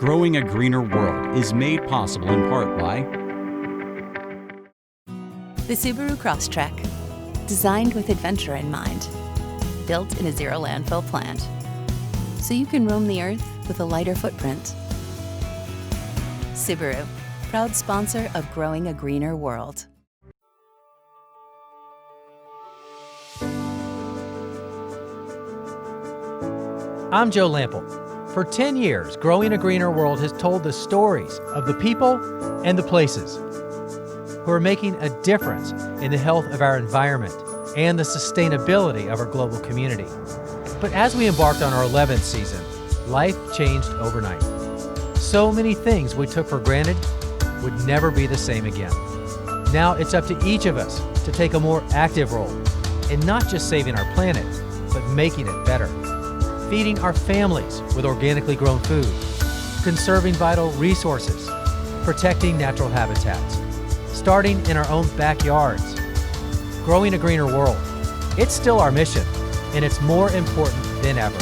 Growing a Greener World is made possible in part by the Subaru Crosstrek, designed with adventure in mind, built in a zero landfill plant, so you can roam the earth with a lighter footprint. Subaru, proud sponsor of Growing a Greener World. I'm Joe Lample. For 10 years, Growing a Greener World has told the stories of the people and the places who are making a difference in the health of our environment and the sustainability of our global community. But as we embarked on our 11th season, life changed overnight. So many things we took for granted would never be the same again. Now it's up to each of us to take a more active role in not just saving our planet, but making it better. Feeding our families with organically grown food, conserving vital resources, protecting natural habitats, starting in our own backyards. Growing a greener world. It's still our mission, and it's more important than ever.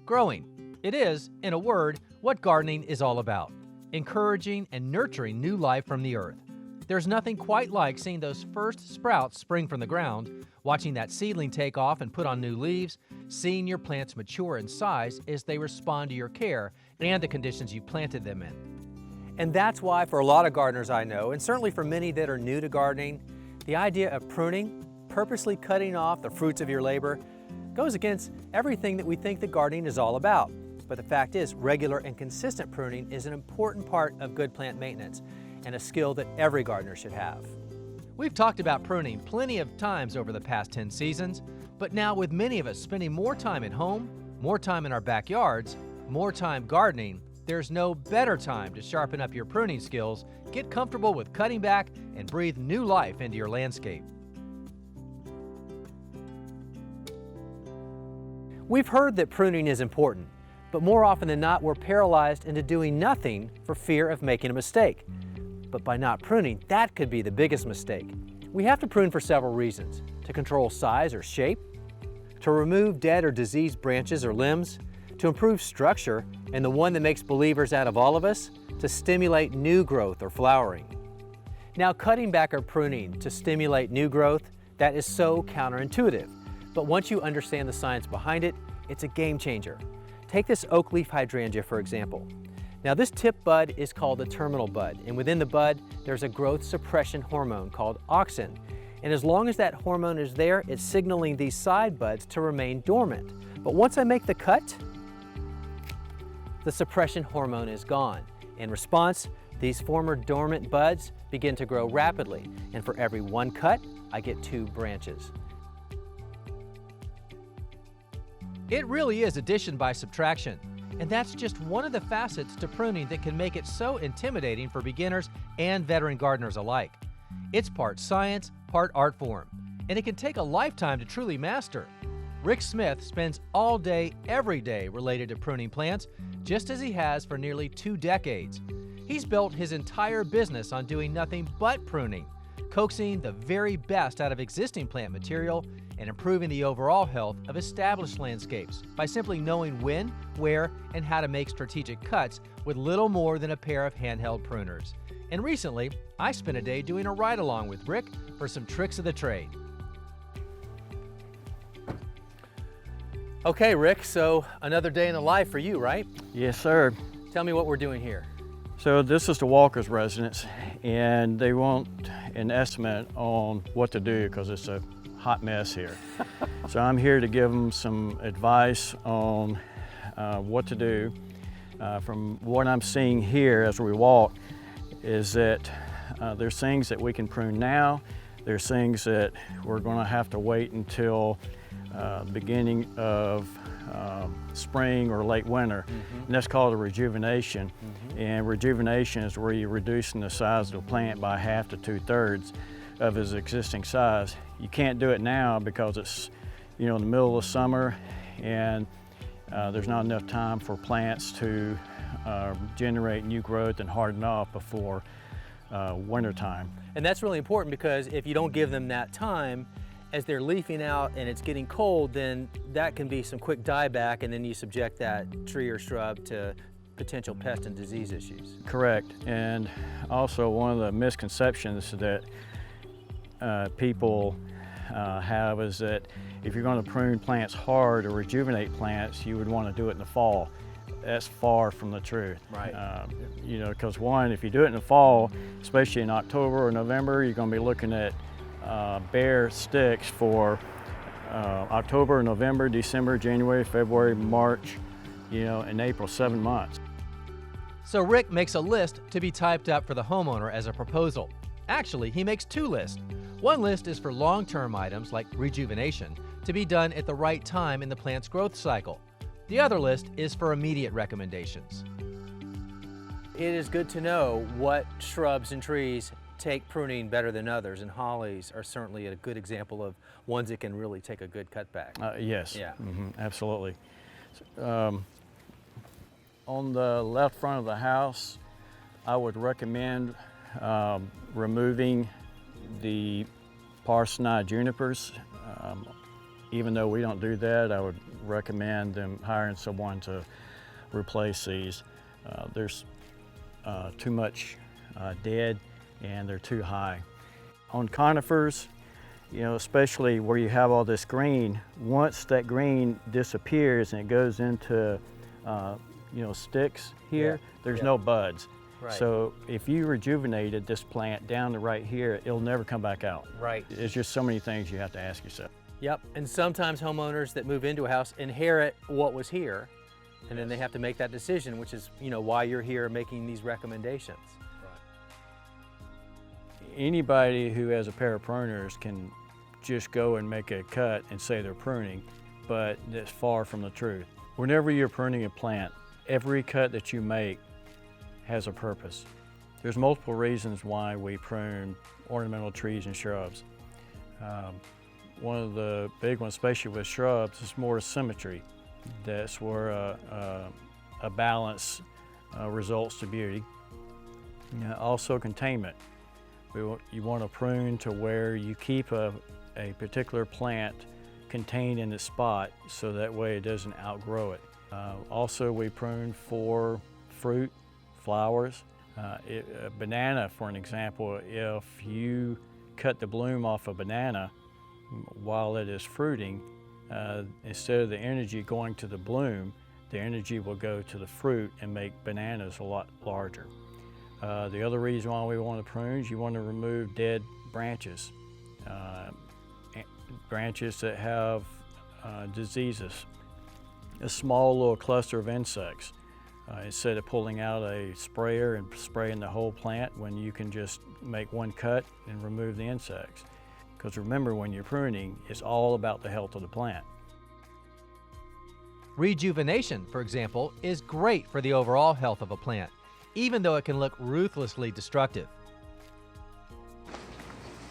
Growing. It is, in a word, what gardening is all about. Encouraging and nurturing new life from the earth. There's nothing quite like seeing those first sprouts spring from the ground, watching that seedling take off and put on new leaves, seeing your plants mature in size as they respond to your care and the conditions you planted them in. And that's why for a lot of gardeners I know, and certainly for many that are new to gardening, the idea of pruning, purposely cutting off the fruits of your labor, goes against everything that we think that gardening is all about. But the fact is, regular and consistent pruning is an important part of good plant maintenance and a skill that every gardener should have. We've talked about pruning plenty of times over the past 10 seasons, but now with many of us spending more time at home, more time in our backyards, more time gardening, there's no better time to sharpen up your pruning skills, get comfortable with cutting back, and breathe new life into your landscape. We've heard that pruning is important, but more often than not, we're paralyzed into doing nothing for fear of making a mistake. But by not pruning, that could be the biggest mistake. We have to prune for several reasons: to control size or shape, to remove dead or diseased branches or limbs, to improve structure, and the one that makes believers out of all of us, to stimulate new growth or flowering. Now, cutting back or pruning to stimulate new growth, that is so counterintuitive. But once you understand the science behind it, it's a game changer. Take this oak leaf hydrangea, for example. Now, this tip bud is called the terminal bud, and within the bud, there's a growth suppression hormone called auxin. And as long as that hormone is there, it's signaling these side buds to remain dormant. But once I make the cut, the suppression hormone is gone. In response, these former dormant buds begin to grow rapidly, and for every one cut, I get 2 branches. It really is addition by subtraction, and that's just one of the facets to pruning that can make it so intimidating for beginners and veteran gardeners alike. It's part science, part art form, and it can take a lifetime to truly master. Rick Smith spends all day, every day related to pruning plants, just as he has for nearly 2 decades. He's built his entire business on doing nothing but pruning, coaxing the very best out of existing plant material and improving the overall health of established landscapes by simply knowing when, where, and how to make strategic cuts with little more than a pair of handheld pruners. And recently, I spent a day doing a ride-along with Rick for some tricks of the trade. Okay, Rick, so another day in the life for you, right? Yes, sir. Tell me what we're doing here. So this is the Walker's residence, and they want an estimate on what to do because it's a hot mess here. So I'm here to give them some advice on what to do. From what I'm seeing here as we walk is that there's things that we can prune now. There's things that we're going to have to wait until beginning of spring or late winter. And that's called a rejuvenation. And rejuvenation is where you're reducing the size of the plant by 1/2 to 2/3 of its existing size. You can't do it now because it's, in the middle of summer, and there's not enough time for plants to generate new growth and harden off before wintertime. And that's really important because if you don't give them that time, as they're leafing out and it's getting cold, then that can be some quick dieback, and then you subject that tree or shrub to potential pest and disease issues. Correct. And also one of the misconceptions that people have is that if you're going to prune plants hard or rejuvenate plants, you would want to do it in the fall. That's far from the truth. Right. You know, because one, if you do it in the fall, especially in October or November, you're going to be looking at bare sticks for October, November, December, January, February, March, you know, and April, 7 months. So Rick makes a list to be typed up for the homeowner as a proposal. Actually, he makes two lists. One list is for long-term items like rejuvenation to be done at the right time in the plant's growth cycle. The other list is for immediate recommendations. It is good to know what shrubs and trees take pruning better than others, and hollies are certainly a good example of ones that can really take a good cutback. Yes, Yeah. Absolutely. On the left front of the house, I would recommend removing the parsonide junipers. Even though we don't do that, I would recommend them hiring someone to replace these. There's too much dead and they're too high. On conifers, you know, especially where you have all this green, once that green disappears and it goes into you know, sticks here, there's no buds. Right. So if you rejuvenated this plant down to right here, it'll never come back out. Right. There's just so many things you have to ask yourself. Yep, and sometimes homeowners that move into a house inherit what was here, and then they have to make that decision, which is, you know, why you're here making these recommendations. Anybody who has a pair of pruners can just go and make a cut and say they're pruning, but that's far from the truth. Whenever you're pruning a plant, every cut that you make has a purpose. There's multiple reasons why we prune ornamental trees and shrubs. One of the big ones, especially with shrubs, is more symmetry. That's where a balance results to beauty. Also containment. You want to prune to where you keep a particular plant contained in its spot so that way it doesn't outgrow it. Also, we prune for fruit, flowers. A banana, for an example, if you cut the bloom off a banana while it is fruiting, instead of the energy going to the bloom, the energy will go to the fruit and make bananas a lot larger. The other reason why we want to prune is you want to remove dead branches, branches that have diseases. A small little cluster of insects. Instead of pulling out a sprayer and spraying the whole plant, when you can just make one cut and remove the insects. Because remember, when you're pruning, it's all about the health of the plant. Rejuvenation, for example, is great for the overall health of a plant, even though it can look ruthlessly destructive.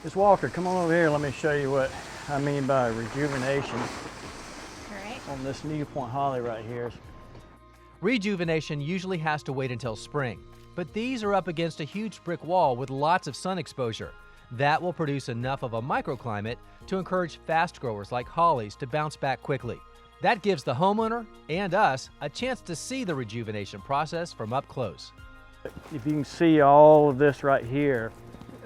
Miss Walker, come on over here. Let me show you what I mean by rejuvenation. All right. On this New Point holly right here. Rejuvenation usually has to wait until spring, but these are up against a huge brick wall with lots of sun exposure. That will produce enough of a microclimate to encourage fast growers like hollies to bounce back quickly. That gives the homeowner and us a chance to see the rejuvenation process from up close. If you can see all of this right here,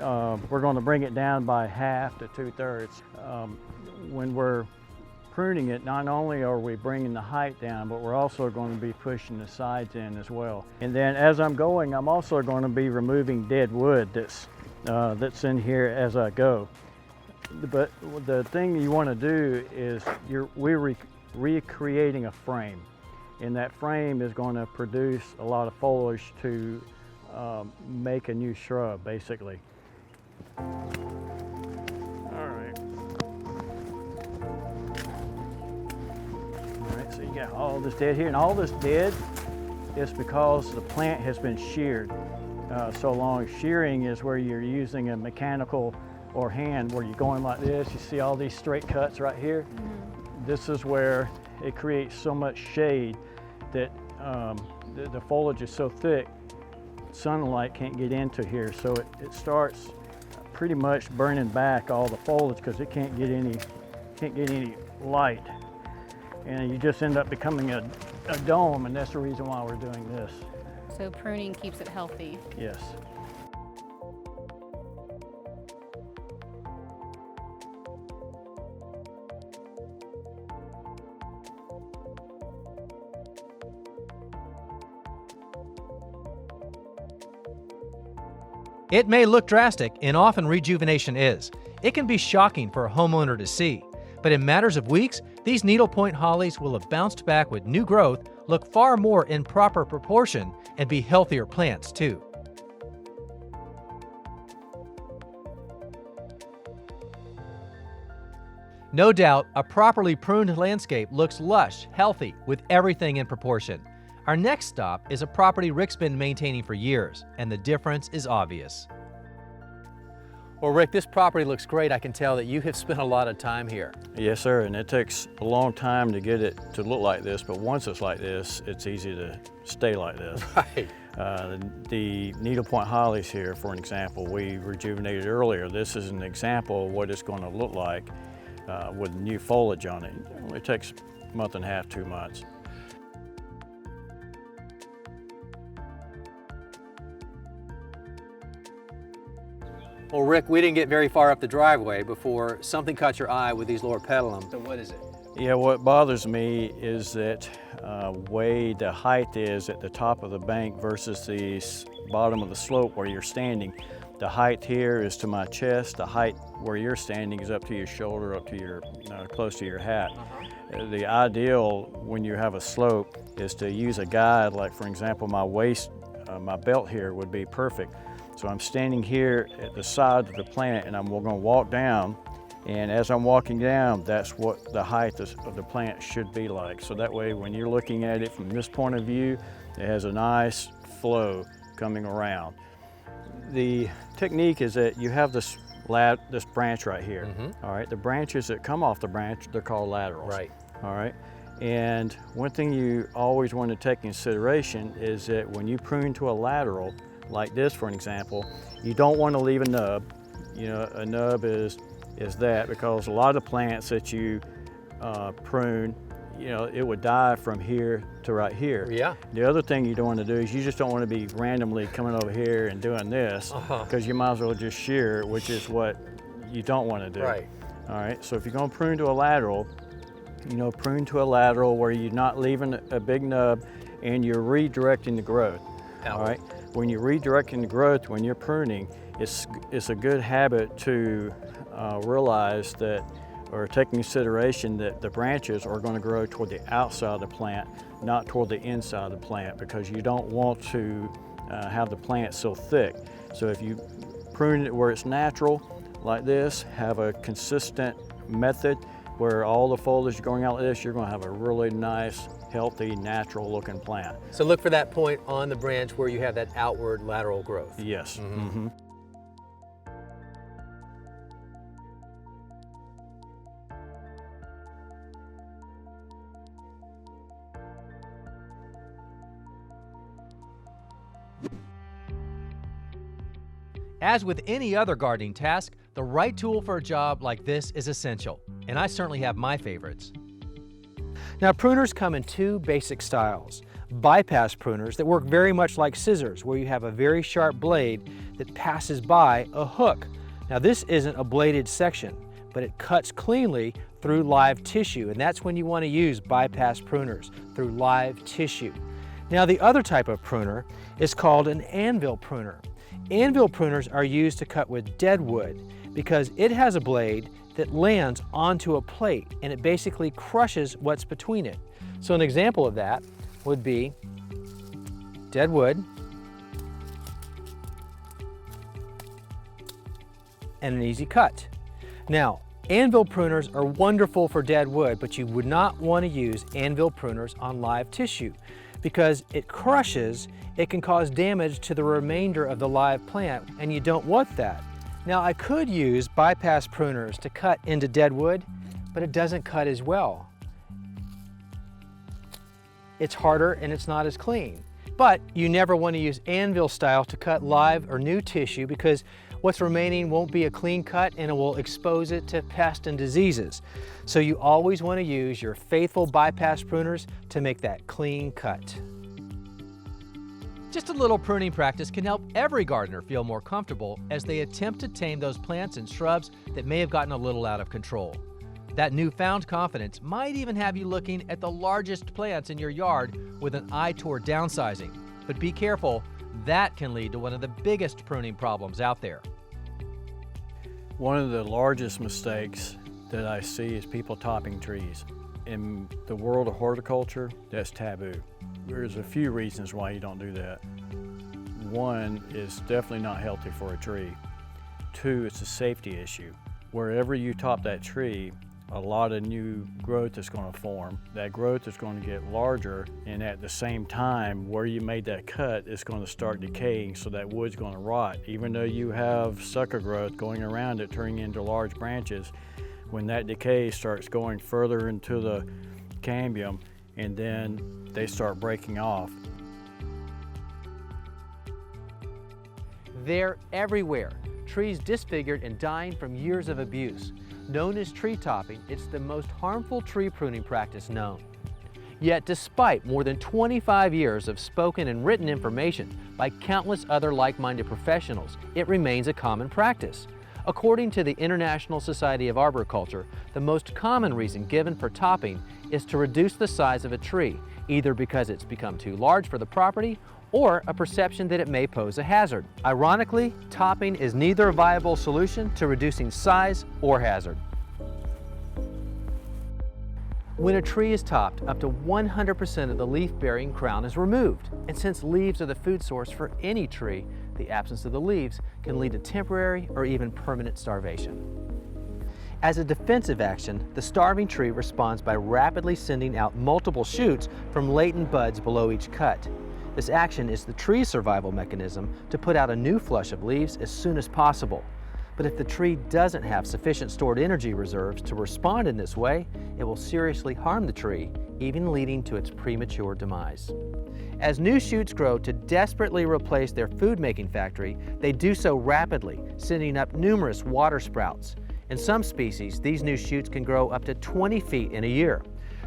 we're going to bring it down by half to 2/3. When we're pruning it, not only are we bringing the height down, but we're also going to be pushing the sides in as well. And then as I'm going, I'm also going to be removing dead wood that's in here as I go. But the thing you want to do is we're recreating a frame, and that frame is going to produce a lot of foliage to make a new shrub, basically. So you got all this dead here, and all this dead is because the plant has been sheared so long. Shearing is where you're using a mechanical or hand, where you're going like this. You see all these straight cuts right here? Mm-hmm. This is where it creates so much shade that the foliage is so thick, sunlight can't get into here, so it starts pretty much burning back all the foliage because it can't get any light, and you just end up becoming a dome, and that's the reason why we're doing this. So pruning keeps it healthy. Yes. It may look drastic, and often rejuvenation is. It can be shocking for a homeowner to see. But in matters of weeks, these needlepoint hollies will have bounced back with new growth, look far more in proper proportion, and be healthier plants too. No doubt, a properly pruned landscape looks lush, healthy, with everything in proportion. Our next stop is a property Rick's been maintaining for years, and the difference is obvious. Well, Rick, this property looks great. I can tell that you have spent a lot of time here. Yes, sir, and it takes a long time to get it to look like this, but once it's like this, it's easy to stay like this. Right. The needlepoint hollies here, for an example, we rejuvenated earlier. This is an example of what it's going to look like with new foliage on it. It only takes a month and a half, 2 months. Well, Rick, we didn't get very far up the driveway before something caught your eye with these lower petalums. So what is it? Yeah, what bothers me is that way the height is at the top of the bank versus the bottom of the slope where you're standing. The height here is to my chest. The height where you're standing is up to your shoulder, up to your, close to your hat. The ideal when you have a slope is to use a guide, like for example, my waist, my belt here would be perfect. So I'm standing here at the side of the plant and I'm going to walk down, and as I'm walking down, that's what the height of the plant should be like. So that way when you're looking at it from this point of view, it has a nice flow coming around. The technique is that you have this branch right here. All right, the branches that come off the branch, they're called laterals. Right. All right, and one thing you always want to take into consideration is that when you prune to a lateral, like this for an example, you don't want to leave a nub. You know, a nub is that because a lot of the plants that you prune, you know, it would die from here to right here. Yeah. The other thing you don't want to do is you just don't want to be randomly coming over here and doing this, because you might as well just shear, which is what you don't want to do. Right. All right, so if you're going to prune to a lateral, you know, prune to a lateral where you're not leaving a big nub and you're redirecting the growth. All right. When you're redirecting the growth, when you're pruning, it's a good habit to realize that, or take into consideration that the branches are going to grow toward the outside of the plant, not toward the inside of the plant, because you don't want to have the plant so thick. So if you prune it where it's natural, like this, have a consistent method where all the foliage is going out like this, you're going to have a really nice, healthy, natural looking plant. So look for that point on the branch where you have that outward lateral growth. Yes. As with any other gardening task, the right tool for a job like this is essential, and I certainly have my favorites. Now, pruners come in two basic styles. Bypass pruners that work very much like scissors, where you have a very sharp blade that passes by a hook. Now, this isn't a bladed section, but it cuts cleanly through live tissue, and that's when you want to use bypass pruners, through live tissue. Now, the other type of pruner is called an anvil pruner. Anvil pruners are used to cut with dead wood because it has a blade that lands onto a plate and it basically crushes what's between it. So an example of that would be dead wood and an easy cut. Now, anvil pruners are wonderful for dead wood, but you would not want to use anvil pruners on live tissue because it crushes. It can cause damage to the remainder of the live plant, and you don't want that. Now, I could use bypass pruners to cut into dead wood, but it doesn't cut as well. It's harder and it's not as clean. But you never want to use anvil style to cut live or new tissue because what's remaining won't be a clean cut and it will expose it to pests and diseases. So you always want to use your faithful bypass pruners to make that clean cut. Just a little pruning practice can help every gardener feel more comfortable as they attempt to tame those plants and shrubs that may have gotten a little out of control. That newfound confidence might even have you looking at the largest plants in your yard with an eye toward downsizing. But be careful, that can lead to one of the biggest pruning problems out there. One of the largest mistakes that I see is people topping trees. In the world of horticulture, that's taboo. There's a few reasons why you don't do that. One, it's definitely not healthy for a tree. Two, it's a safety issue. Wherever you top that tree, a lot of new growth is going to form. That growth is going to get larger, and at the same time, where you made that cut is going to start decaying, so that wood's going to rot. Even though you have sucker growth going around it, turning into large branches, when that decay starts going further into the cambium, and then they start breaking off. They're everywhere. Trees disfigured and dying from years of abuse. Known as tree topping, it's the most harmful tree pruning practice known. Yet despite more than 25 years of spoken and written information by countless other like-minded professionals, it remains a common practice. According to the International Society of Arboriculture, the most common reason given for topping is to reduce the size of a tree, either because it's become too large for the property or a perception that it may pose a hazard. Ironically, topping is neither a viable solution to reducing size or hazard. When a tree is topped, up to 100% of the leaf-bearing crown is removed. And since leaves are the food source for any tree, the absence of the leaves can lead to temporary or even permanent starvation. As a defensive action, the starving tree responds by rapidly sending out multiple shoots from latent buds below each cut. This action is the tree's survival mechanism to put out a new flush of leaves as soon as possible. But if the tree doesn't have sufficient stored energy reserves to respond in this way, it will seriously harm the tree, even leading to its premature demise. As new shoots grow to desperately replace their food-making factory, they do so rapidly, sending up numerous water sprouts. In some species, these new shoots can grow up to 20 feet in a year.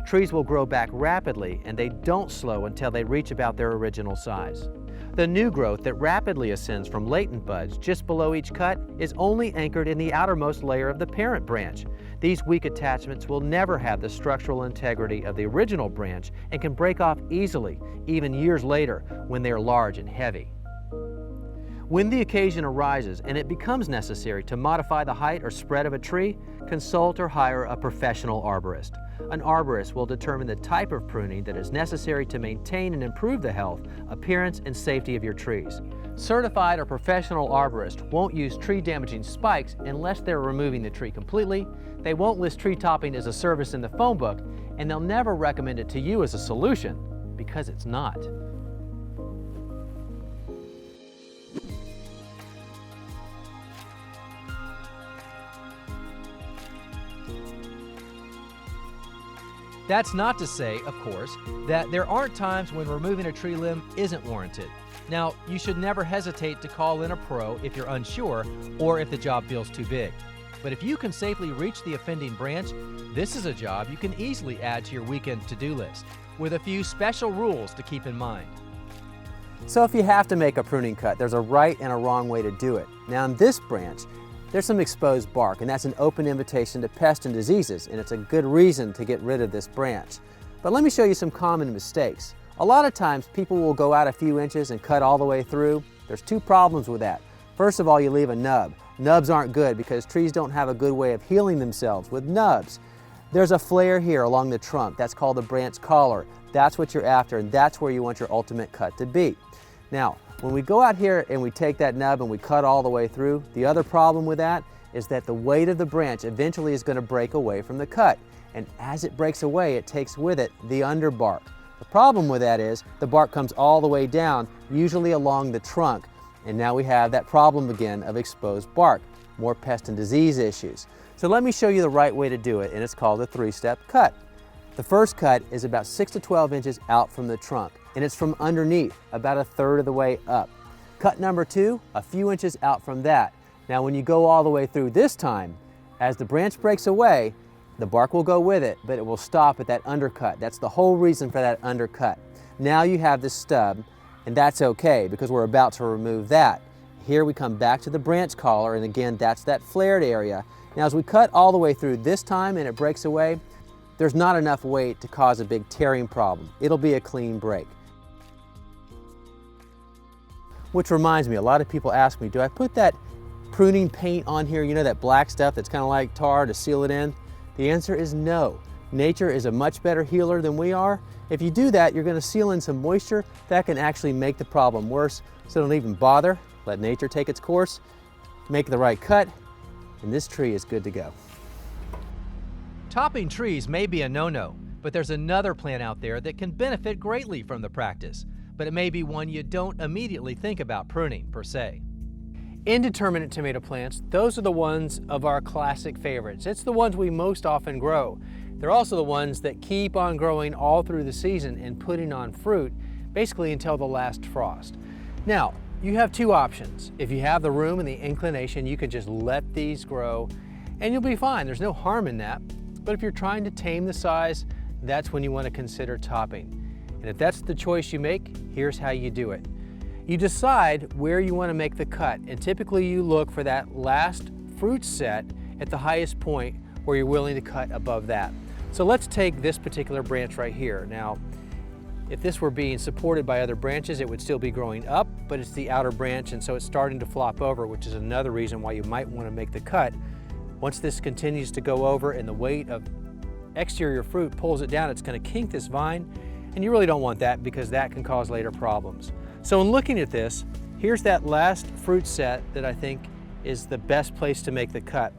Trees will grow back rapidly, and they don't slow until they reach about their original size. The new growth that rapidly ascends from latent buds just below each cut is only anchored in the outermost layer of the parent branch. These weak attachments will never have the structural integrity of the original branch and can break off easily, even years later, when they are large and heavy. When the occasion arises and it becomes necessary to modify the height or spread of a tree, consult or hire a professional arborist. An arborist will determine the type of pruning that is necessary to maintain and improve the health, appearance, and safety of your trees. Certified or professional arborists won't use tree-damaging spikes unless they're removing the tree completely. They won't list tree topping as a service in the phone book, and they'll never recommend it to you as a solution because it's not. That's not to say, of course, that there aren't times when removing a tree limb isn't warranted. Now, you should never hesitate to call in a pro if you're unsure or if the job feels too big. But if you can safely reach the offending branch, this is a job you can easily add to your weekend to-do list, with a few special rules to keep in mind. So if you have to make a pruning cut, there's a right and a wrong way to do it. Now in this branch, there's some exposed bark, and that's an open invitation to pests and diseases, and it's a good reason to get rid of this branch. But let me show you some common mistakes. A lot of times people will go out a few inches and cut all the way through. There's two problems with that. First of all, you leave a nub. Nubs aren't good because trees don't have a good way of healing themselves with nubs. There's a flare here along the trunk. That's called the branch collar. That's what you're after, and that's where you want your ultimate cut to be. Now, when we go out here and we take that nub and we cut all the way through, the other problem with that is that the weight of the branch eventually is going to break away from the cut. And as it breaks away, it takes with it the underbark. The problem with that is the bark comes all the way down, usually along the trunk. And now we have that problem again of exposed bark, more pest and disease issues. So let me show you the right way to do it, and it's called a three-step cut. The first cut is about 6 to 12 inches out from the trunk. and it's from underneath, about 1/3 of the way up. Cut number 2, a few inches out from that. Now when you go all the way through this time, as the branch breaks away, the bark will go with it, but it will stop at that undercut. That's the whole reason for that undercut. Now you have this stub, and that's okay because we're about to remove that. Here we come back to the branch collar, and again, that's that flared area. Now as we cut all the way through this time and it breaks away, there's not enough weight to cause a big tearing problem. It'll be a clean break. Which reminds me, a lot of people ask me, do I put that pruning paint on here, you know, that black stuff that's kind of like tar to seal it in? The answer is no. Nature is a much better healer than we are. If you do that, you're going to seal in some moisture that can actually make the problem worse. So don't even bother. Let nature take its course, make the right cut, and this tree is good to go. Topping trees may be a no-no, but there's another plant out there that can benefit greatly from the practice, but it may be one you don't immediately think about pruning per se. Indeterminate tomato plants, those are the ones of our classic favorites. It's the ones we most often grow. They're also the ones that keep on growing all through the season and putting on fruit, basically until the last frost. Now, you have two options. If you have the room and the inclination, you can just let these grow and you'll be fine. There's no harm in that. But if you're trying to tame the size, that's when you want to consider topping. And if that's the choice you make, here's how you do it. You decide where you want to make the cut, and typically you look for that last fruit set at the highest point where you're willing to cut above that. So let's take this particular branch right here. Now, if this were being supported by other branches, it would still be growing up, but it's the outer branch, and so it's starting to flop over, which is another reason why you might want to make the cut. Once this continues to go over and the weight of exterior fruit pulls it down, it's going to kink this vine, and you really don't want that because that can cause later problems. So in looking at this, here's that last fruit set that I think is the best place to make the cut.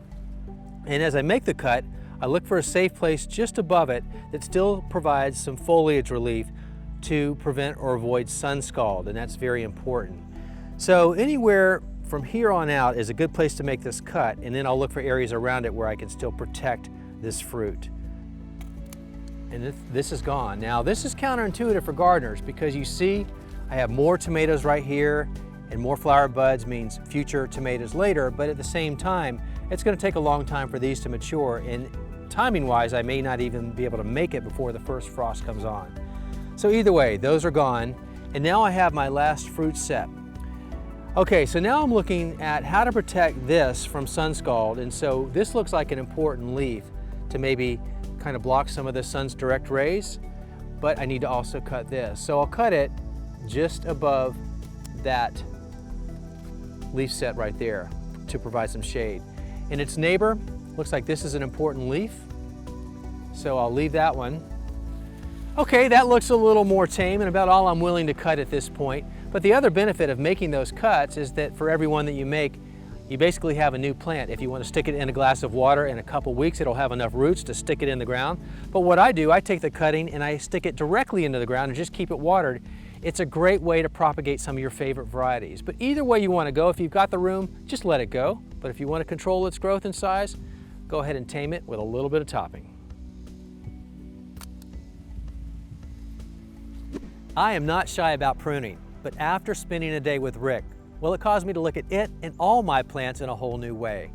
And as I make the cut, I look for a safe place just above it that still provides some foliage relief to prevent or avoid sun scald, and that's very important. So anywhere from here on out is a good place to make this cut, and then I'll look for areas around it where I can still protect this fruit. And this is gone. Now this is counterintuitive for gardeners because you see I have more tomatoes right here, and more flower buds means future tomatoes later, but at the same time, it's going to take a long time for these to mature, and timing-wise, I may not even be able to make it before the first frost comes on. So either way, those are gone, and now I have my last fruit set. Okay, so now I'm looking at how to protect this from sun scald, and so this looks like an important leaf to maybe kind of block some of the sun's direct rays, but I need to also cut this. So I'll cut it just above that leaf set right there to provide some shade. And its neighbor, looks like this is an important leaf, so I'll leave that one. Okay, that looks a little more tame and about all I'm willing to cut at this point. But the other benefit of making those cuts is that for every one that you make, you basically have a new plant. If you want to stick it in a glass of water in a couple weeks, it'll have enough roots to stick it in the ground. But what I do, I take the cutting and I stick it directly into the ground and just keep it watered. It's a great way to propagate some of your favorite varieties. But either way you want to go, if you've got the room, just let it go. But if you want to control its growth and size, go ahead and tame it with a little bit of topping. I am not shy about pruning, but after spending a day with Rick, well, it caused me to look at it and all my plants in a whole new way.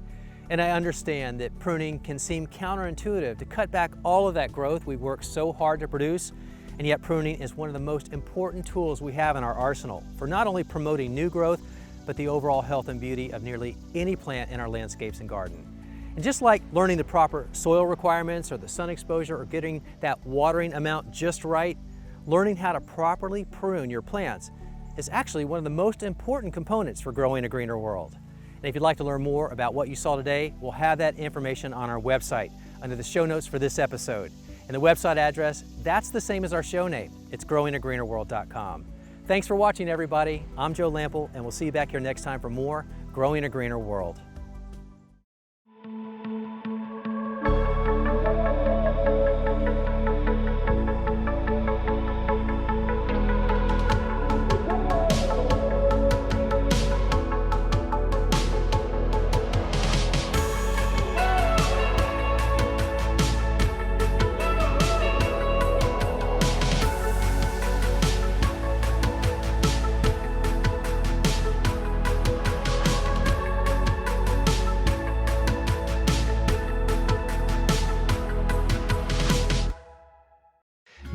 And I understand that pruning can seem counterintuitive to cut back all of that growth we've worked so hard to produce, and yet pruning is one of the most important tools we have in our arsenal for not only promoting new growth, but the overall health and beauty of nearly any plant in our landscapes and garden. And just like learning the proper soil requirements or the sun exposure or getting that watering amount just right, learning how to properly prune your plants is actually one of the most important components for growing a greener world. And if you'd like to learn more about what you saw today, we'll have that information on our website under the show notes for this episode. And the website address, that's the same as our show name. It's growingagreenerworld.com. Thanks for watching, everybody. I'm Joe Lample, and we'll see you back here next time for more Growing a Greener World.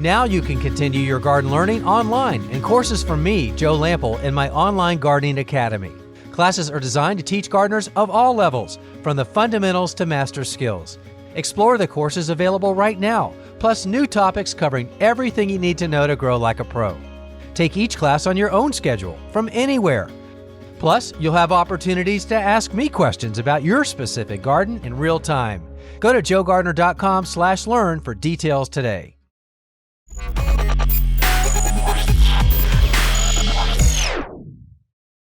Now you can continue your garden learning online in courses from me, Joe Lample, in my online gardening academy. Classes are designed to teach gardeners of all levels, from the fundamentals to master skills. Explore the courses available right now, plus new topics covering everything you need to know to grow like a pro. Take each class on your own schedule, from anywhere. Plus, you'll have opportunities to ask me questions about your specific garden in real time. Go to joegardner.com/learn for details today.